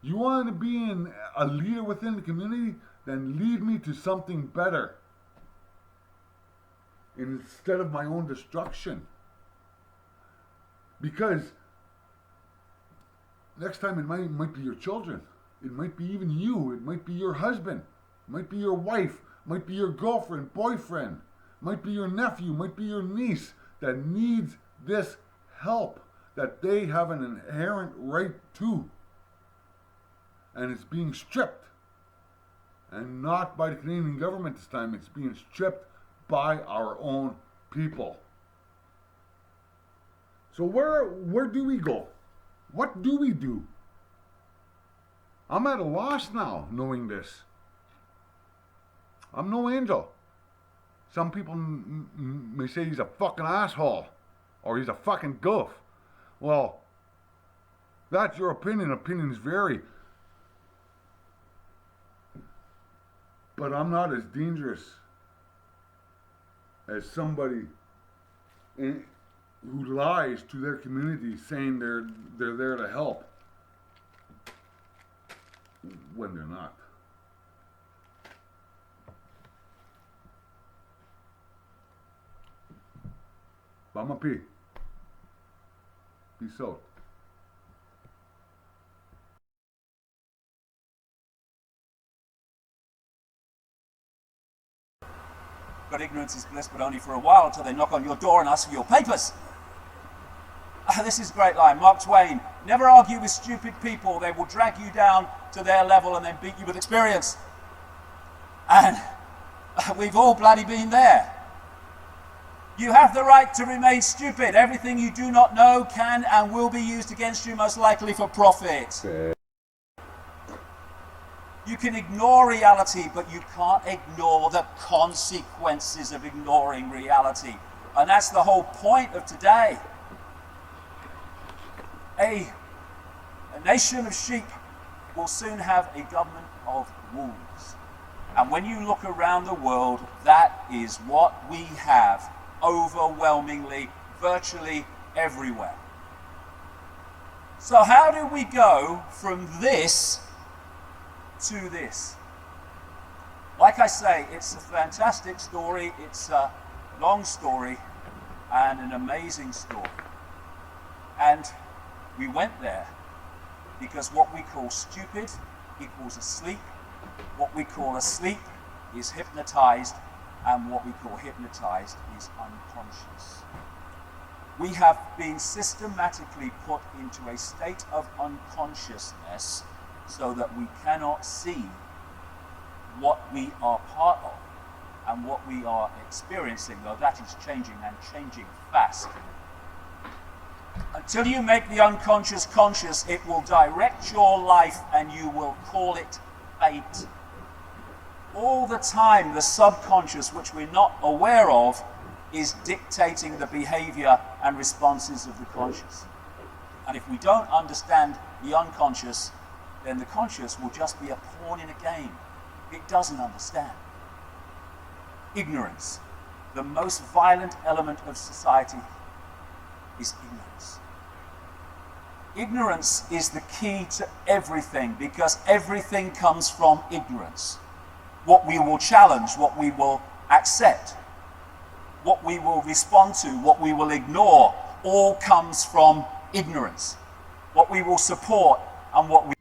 S1: You want to be a leader within the community? Then lead me to something better instead of my own destruction. Because next time it might be your children, it might be even you, it might be your husband, it might be your wife, it might be your girlfriend, boyfriend, it might be your nephew, it might be your niece that needs this help that they have an inherent right to. And it's being stripped. And not by the Canadian government this time, it's being stripped by our own people. So where do we go? What do we do? I'm at a loss now knowing this. I'm no angel. Some people may say he's a fucking asshole or he's a fucking goof. Well, that's your opinion. Opinions vary. But I'm not as dangerous as somebody who lies to their community saying they're there to help when they're not. Bama P. Peace out.
S2: But ignorance is bliss, but only for a while, until they knock on your door and ask for your papers. This is a great line. Mark Twain: never argue with stupid people. They will drag you down to their level and then beat you with experience. And we've all bloody been there. You have the right to remain stupid. Everything you do not know can and will be used against you, most likely for profit. You can ignore reality, but you can't ignore the consequences of ignoring reality. And that's the whole point of today. A nation of sheep will soon have a government of wolves. And when you look around the world, that is what we have overwhelmingly, virtually everywhere. So how do we go from this to this? Like I say, it's a fantastic story, it's a long story, and an amazing story. And we went there because what we call stupid equals asleep, what we call asleep is hypnotized, and what we call hypnotized is unconscious. We have been systematically put into a state of unconsciousness so that we cannot see what we are part of and what we are experiencing, though that is changing and changing fast. Until you make the unconscious conscious, it will direct your life and you will call it fate. All the time, the subconscious, which we're not aware of, is dictating the behavior and responses of the conscious. And if we don't understand the unconscious, then the conscious will just be a pawn in a game. It doesn't understand. Ignorance. The most violent element of society is ignorance. Ignorance is the key to everything, because everything comes from ignorance. What we will challenge, what we will accept, what we will respond to, what we will ignore, all comes from ignorance. What we will support and what we